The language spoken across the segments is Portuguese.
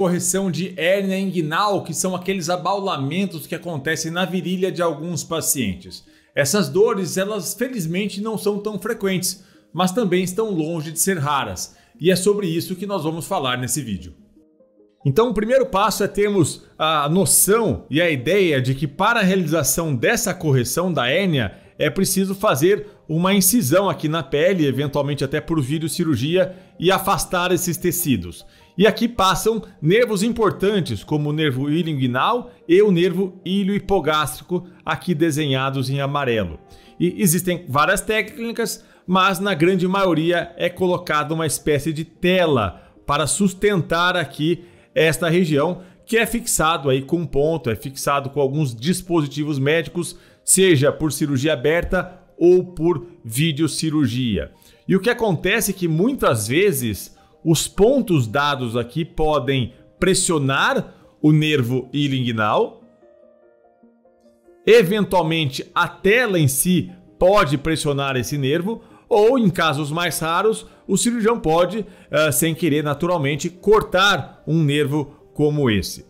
correção de hérnia inguinal, que são aqueles abaulamentos que acontecem na virilha de alguns pacientes. Essas dores, elas felizmente não são tão frequentes, mas também estão longe de ser raras. E é sobre isso que nós vamos falar nesse vídeo. Então, o primeiro passo é termos a noção e a ideia de que para a realização dessa correção da hérnia é preciso fazer uma incisão aqui na pele, eventualmente até por videocirurgia, e afastar esses tecidos. E aqui passam nervos importantes, como o nervo ilioinguinal e o nervo iliohipogástrico, aqui desenhados em amarelo. E existem várias técnicas, mas na grande maioria é colocada uma espécie de tela para sustentar aqui esta região, que é fixado aí com ponto, é fixado com alguns dispositivos médicos, seja por cirurgia aberta ou por videocirurgia. E o que acontece é que muitas vezes os pontos dados aqui podem pressionar o nervo ilioinguinal, eventualmente a tela em si pode pressionar esse nervo, ou em casos mais raros, o cirurgião pode, sem querer naturalmente, cortar um nervo como esse.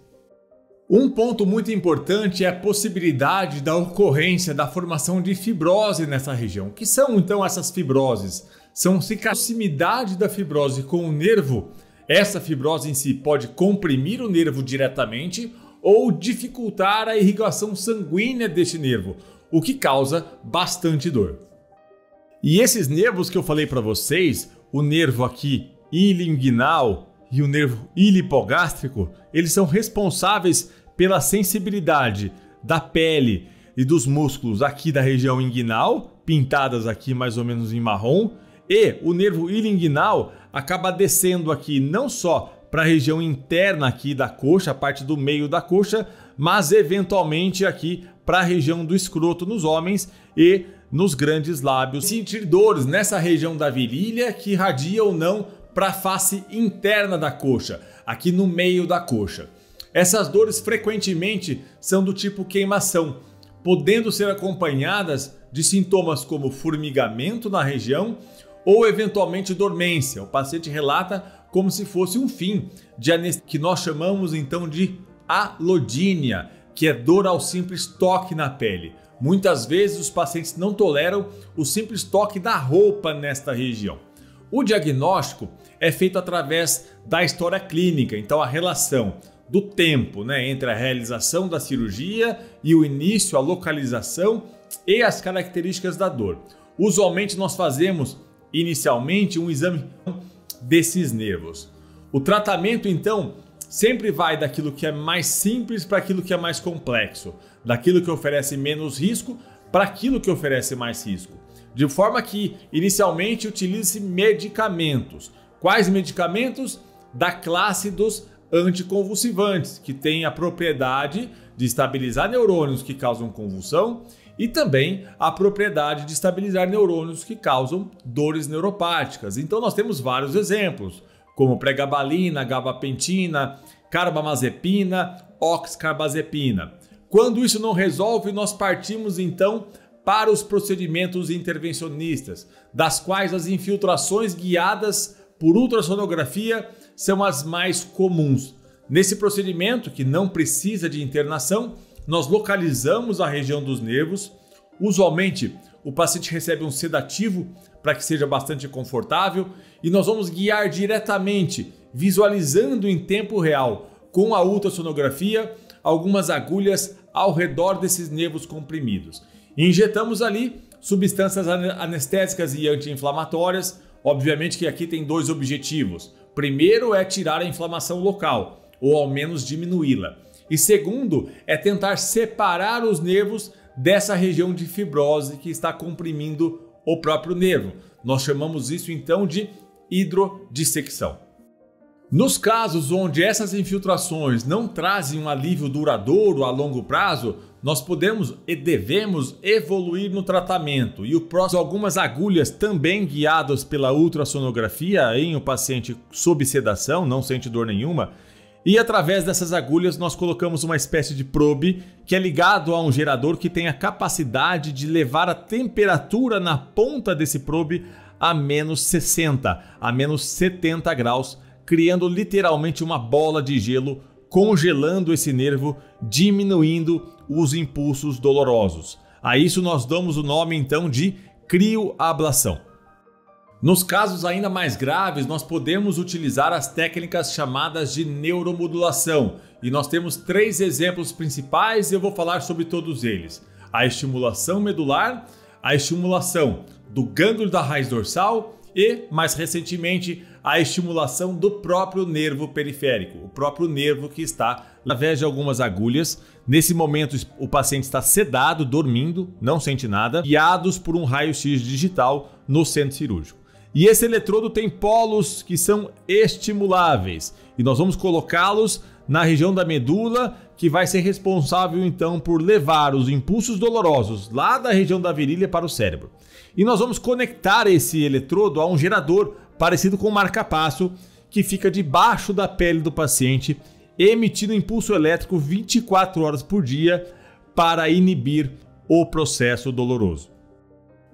Um ponto muito importante é a possibilidade da ocorrência da formação de fibrose nessa região. O que são então essas fibroses? São se a proximidade da fibrose com o nervo, essa fibrose em si pode comprimir o nervo diretamente ou dificultar a irrigação sanguínea deste nervo, o que causa bastante dor. E esses nervos que eu falei para vocês, o nervo aqui ilioinguinal e o nervo iliohipogástrico, eles são responsáveis pela sensibilidade da pele e dos músculos aqui da região inguinal, pintadas aqui mais ou menos em marrom, e o nervo ilioinguinal acaba descendo aqui não só para a região interna aqui da coxa, a parte do meio da coxa, mas eventualmente aqui para a região do escroto nos homens e nos grandes lábios. Sentir dores nessa região da virilha que irradia ou não para a face interna da coxa, aqui no meio da coxa. Essas dores frequentemente são do tipo queimação, podendo ser acompanhadas de sintomas como formigamento na região ou eventualmente dormência. O paciente relata como se fosse um fim de anestesia, que nós chamamos então de alodínia, que é dor ao simples toque na pele. Muitas vezes os pacientes não toleram o simples toque da roupa nesta região. O diagnóstico é feito através da história clínica, então a relação do tempo, entre a realização da cirurgia e o início, a localização e as características da dor. Usualmente nós fazemos inicialmente um exame desses nervos. O tratamento então sempre vai daquilo que é mais simples para aquilo que é mais complexo, daquilo que oferece menos risco para aquilo que oferece mais risco. De forma que inicialmente utilize medicamentos. Quais medicamentos? Da classe dos anticonvulsivantes, que têm a propriedade de estabilizar neurônios que causam convulsão e também a propriedade de estabilizar neurônios que causam dores neuropáticas. Então nós temos vários exemplos, como pregabalina, gabapentina, carbamazepina, oxcarbazepina. Quando isso não resolve, nós partimos então para os procedimentos intervencionistas, das quais as infiltrações guiadas por ultrassonografia são as mais comuns. Nesse procedimento, que não precisa de internação, nós localizamos a região dos nervos. Usualmente, o paciente recebe um sedativo para que seja bastante confortável e nós vamos guiar diretamente, visualizando em tempo real, com a ultrassonografia, algumas agulhas ao redor desses nervos comprimidos. Injetamos ali substâncias anestésicas e anti-inflamatórias. Obviamente que aqui tem dois objetivos. Primeiro é tirar a inflamação local, ou ao menos diminuí-la. E segundo é tentar separar os nervos dessa região de fibrose que está comprimindo o próprio nervo. Nós chamamos isso então de hidrodissecção. Nos casos onde essas infiltrações não trazem um alívio duradouro a longo prazo, nós podemos e devemos evoluir no tratamento e o próximo algumas agulhas também guiadas pela ultrassonografia em um paciente sob sedação, não sente dor nenhuma, e através dessas agulhas nós colocamos uma espécie de probe que é ligado a um gerador que tem a capacidade de levar a temperatura na ponta desse probe a menos 60, a menos 70 graus criando literalmente uma bola de gelo, congelando esse nervo, diminuindo os impulsos dolorosos. A isso nós damos o nome então de crioablação. Nos casos ainda mais graves, nós podemos utilizar as técnicas chamadas de neuromodulação. E nós temos 3 exemplos principais e eu vou falar sobre todos eles. A estimulação medular, a estimulação do gânglio da raiz dorsal e, mais recentemente, a estimulação do próprio nervo periférico, o próprio nervo que está através de algumas agulhas. Nesse momento, o paciente está sedado, dormindo, não sente nada, guiados por um raio-x digital no centro cirúrgico. E esse eletrodo tem polos que são estimuláveis e nós vamos colocá-los na região da medula, que vai ser responsável então por levar os impulsos dolorosos lá da região da virilha para o cérebro. E nós vamos conectar esse eletrodo a um gerador parecido com um marca-passo que fica debaixo da pele do paciente, emitindo impulso elétrico 24 horas por dia para inibir o processo doloroso.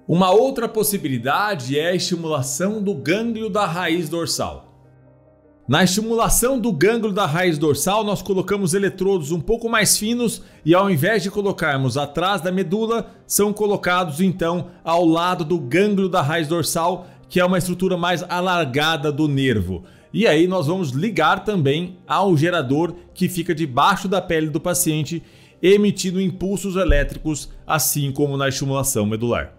Uma outra possibilidade é a estimulação do gânglio da raiz dorsal. Na estimulação do gânglio da raiz dorsal, nós colocamos eletrodos um pouco mais finos e ao invés de colocarmos atrás da medula, são colocados então ao lado do gânglio da raiz dorsal, que é uma estrutura mais alargada do nervo. E aí nós vamos ligar também ao gerador que fica debaixo da pele do paciente, emitindo impulsos elétricos, assim como na estimulação medular.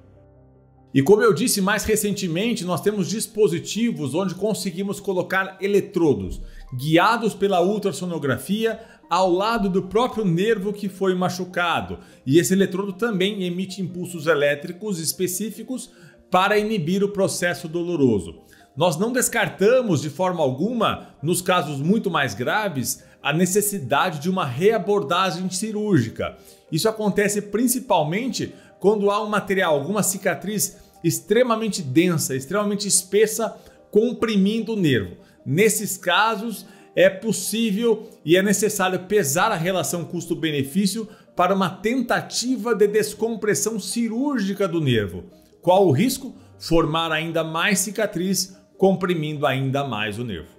E como eu disse mais recentemente, nós temos dispositivos onde conseguimos colocar eletrodos guiados pela ultrassonografia ao lado do próprio nervo que foi machucado. E esse eletrodo também emite impulsos elétricos específicos para inibir o processo doloroso. Nós não descartamos de forma alguma, nos casos muito mais graves, a necessidade de uma reabordagem cirúrgica. Isso acontece principalmente quando há um material, alguma cicatriz extremamente densa, extremamente espessa, comprimindo o nervo. Nesses casos, é possível e é necessário pesar a relação custo-benefício para uma tentativa de descompressão cirúrgica do nervo. Qual o risco? Formar ainda mais cicatriz, comprimindo ainda mais o nervo.